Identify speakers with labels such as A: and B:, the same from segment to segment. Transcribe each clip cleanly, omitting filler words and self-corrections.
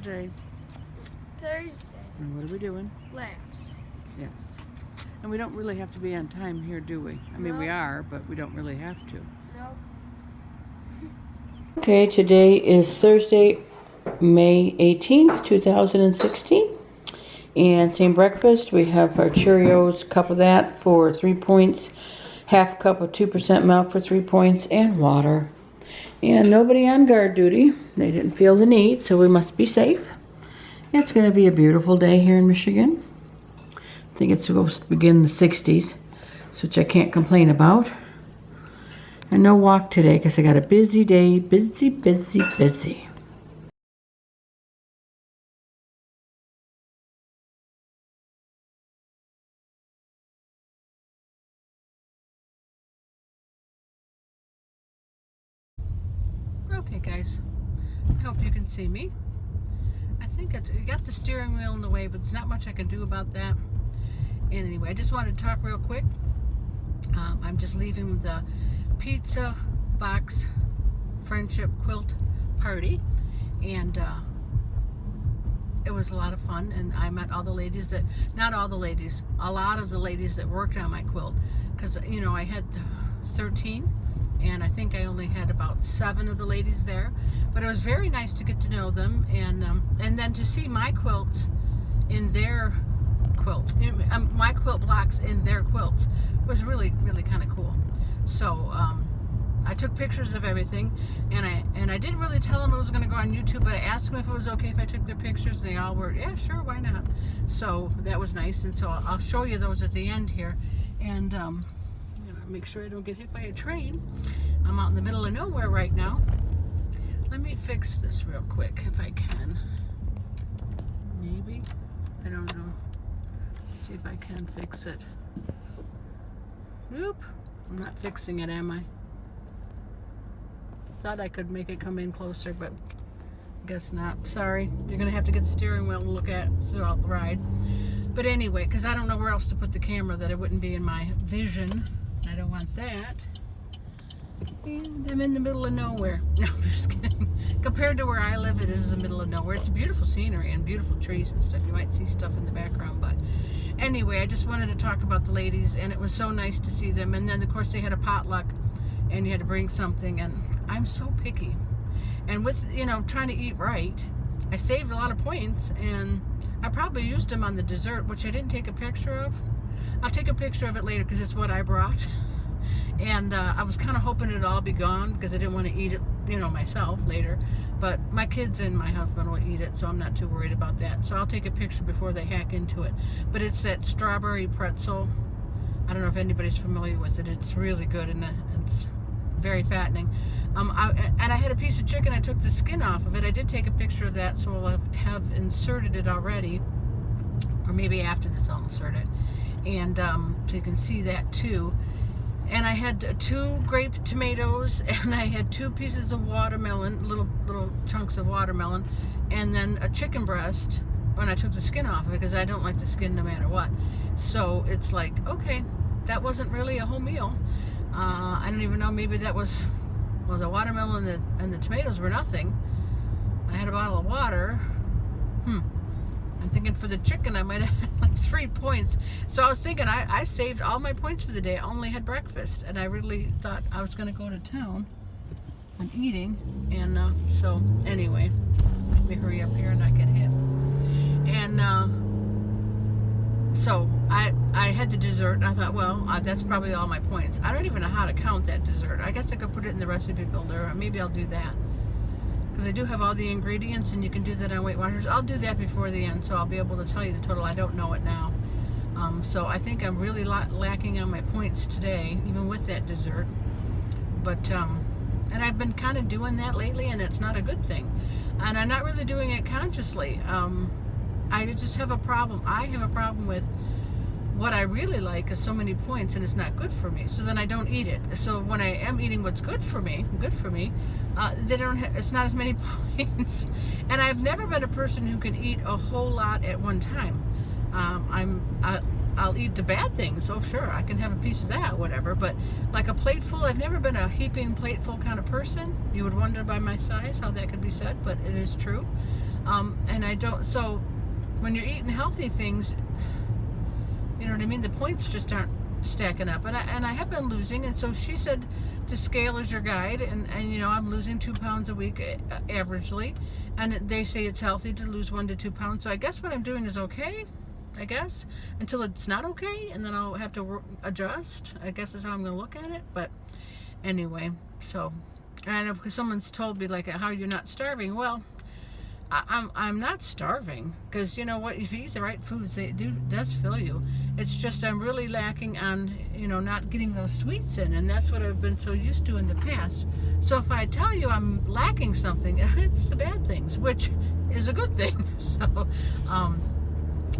A: today?
B: Thursday.
A: And what are we doing?
B: Labs.
A: Yes. And we don't really have to be on time here, do we? I mean, we
B: No.
A: are, but we don't really have to.
B: No.
A: Okay, today is Thursday, May 18th, 2016. And same breakfast. We have our Cheerios, cup of that for 3 points, half cup of 2% milk for 3 points, and water. And nobody on guard duty. They didn't feel the need, so we must be safe. It's going to be a beautiful day here in Michigan. I think it's supposed to begin in the 60s, which I can't complain about. And no walk today because I got a busy day. Busy, busy, busy. Okay, guys. I hope you can see me. I think you got the steering wheel in the way, but there's not much I can do about that. And anyway, I just wanted to talk real quick. I'm just leaving the pizza box friendship quilt party, and it was a lot of fun. And I met all the ladies that, not all the ladies, a lot of the ladies that worked on my quilt, because you know I had 13. And I think I only had about 7 of the ladies there, but it was very nice to get to know them, and then to see my quilts in their quilt, my quilt blocks in their quilts was really, really kind of cool. So I took pictures of everything, and I didn't really tell them it was going to go on YouTube, but I asked them if it was okay if I took their pictures, and they all were, yeah, sure, why not? So that was nice, and so I'll show you those at the end here, and make sure I don't get hit by a train. I'm out in the middle of nowhere right now. Let me fix this real quick if I can. Maybe. I don't know. Let's see if I can fix it. Whoop. I'm not fixing it, am I? Thought I could make it come in closer, but guess not. Sorry. You're going to have to get the steering wheel to look at throughout the ride. But anyway, because I don't know where else to put the camera that it wouldn't be in my vision. I don't want that. And I'm in the middle of nowhere. No, I'm just kidding. Compared to where I live, it is the middle of nowhere. It's beautiful scenery and beautiful trees and stuff. You might see stuff in the background, but anyway, I just wanted to talk about the ladies, and it was so nice to see them. And then, of course, they had a potluck, and you had to bring something, and I'm so picky. And with, you know, trying to eat right, I saved a lot of points, and I probably used them on the dessert, which I didn't take a picture of. I'll take a picture of it later because it's what I brought. And I was kind of hoping it'd all be gone because I didn't want to eat it, you know, myself later. But my kids and my husband will eat it, so I'm not too worried about that. So I'll take a picture before they hack into it. But it's that strawberry pretzel. I don't know if anybody's familiar with it. It's really good, and it's very fattening. And I had a piece of chicken. I took the skin off of it. I did take a picture of that, so I'll have inserted it already. Or maybe after this I'll insert it. And so you can see that too. And I had 2 grape tomatoes, and I had 2 pieces of watermelon, little chunks of watermelon, and then a chicken breast when I took the skin off of it, because I don't like the skin no matter what. So it's like, okay, that wasn't really a whole meal. I don't even know, maybe that was, well, the watermelon and the tomatoes were nothing. I had a bottle of water. I'm thinking for the chicken I might have had like 3 points. So I was thinking I saved all my points for the day. I only had breakfast, and I really thought I was going to go to town on eating. And so anyway, let me hurry up here and not get hit. And so I had the dessert, and I thought, well, that's probably all my points. I don't even know how to count that dessert. I guess I could put it in the recipe builder, or maybe I'll do that. Because I do have all the ingredients, and you can do that on Weight Watchers. I'll do that before the end, so I'll be able to tell you the total. I don't know it now. So I think I'm really lacking on my points today, even with that dessert. But, and I've been kind of doing that lately, and it's not a good thing. And I'm not really doing it consciously. I just have a problem. I have a problem with what I really like is so many points, and it's not good for me. So then I don't eat it. So when I am eating what's good for me, they don't. It's not as many points. And I've never been a person who can eat a whole lot at one time. I'll eat the bad things. Oh, sure, I can have a piece of that, whatever. But like a plateful, I've never been a heaping plateful kind of person. You would wonder by my size how that could be said, but it is true. And I don't, so when you're eating healthy things, you know what I mean, the points just aren't stacking up. And I have been losing, and so she said to scale as your guide, and you know, I'm losing 2 pounds a week averagely, and they say it's healthy to lose 1 to 2 pounds. So I guess what I'm doing is okay, I guess, until it's not okay, and then I'll have to adjust, I guess is how I'm gonna look at it. But anyway, so, and I know because someone's told me like, how you're not starving. Well, I'm not starving, because you know what, if you eat the right foods, does fill you. It's just I'm really lacking on, you know, not getting those sweets in, and that's what I've been so used to in the past. So if I tell you I'm lacking something, it's the bad things, which is a good thing. So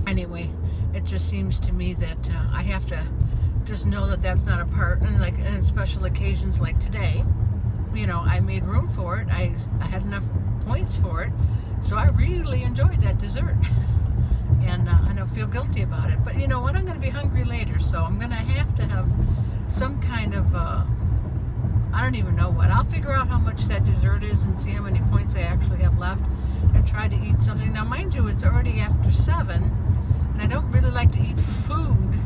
A: anyway, it just seems to me that I have to just know that that's not a part, and like in special occasions like today, you know, I made room for it. I had enough points for it. So I really enjoyed that dessert, and I don't feel guilty about it. But you know what? I'm going to be hungry later, so I'm going to have some kind of, I don't even know what. I'll figure out how much that dessert is and see how many points I actually have left, and try to eat something. Now, mind you, it's already after 7, and I don't really like to eat food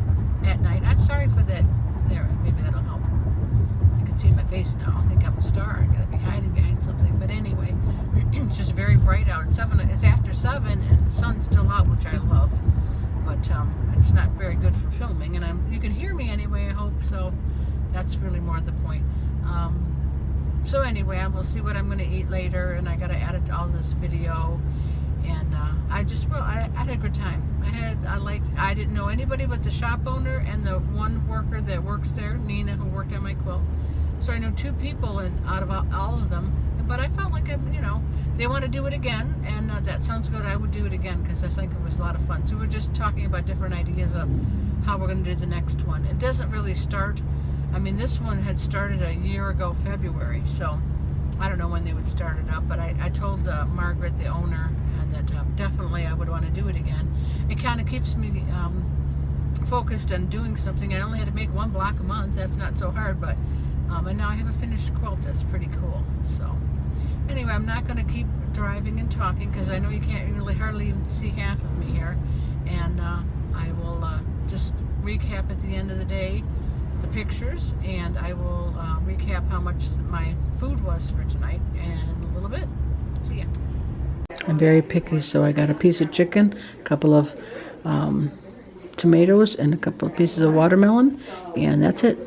A: at night. I'm sorry for that. There, maybe that'll help. You can see my face now. I think I'm a star. I got to be hiding behind something. But anyway, it's just very bright out. It's after 7, and the sun's still out, which I love. But it's not very good for filming, and you can hear me anyway, I hope. So that's really more the point. So anyway, I will see what I'm going to eat later, and I got to add it to all this video. And I had a good time. I didn't know anybody but the shop owner and the one worker that works there, Nina, who worked on my quilt. So I know 2 people out of all of them. But I felt like, you know, they want to do it again, and that sounds good. I would do it again, because I think it was a lot of fun. So we're just talking about different ideas of how we're going to do the next one. It doesn't really start, I mean, this one had started a year ago, February, so I don't know when they would start it up, but I told Margaret, the owner, that definitely I would want to do it again. It kind of keeps me focused on doing something. I only had to make 1 block a month. That's not so hard, but and now I have a finished quilt. That's pretty cool. So anyway, I'm not going to keep driving and talking, because I know you can't really hardly even see half of me here. And I will just recap at the end of the day the pictures, and I will recap how much my food was for tonight in a little bit. See ya. I'm very picky, so I got a piece of chicken, a couple of tomatoes, and a couple of pieces of watermelon, and that's it.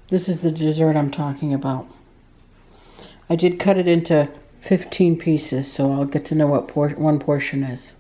A: This is the dessert I'm talking about. I did cut it into 15 pieces, so I'll get to know what one portion is.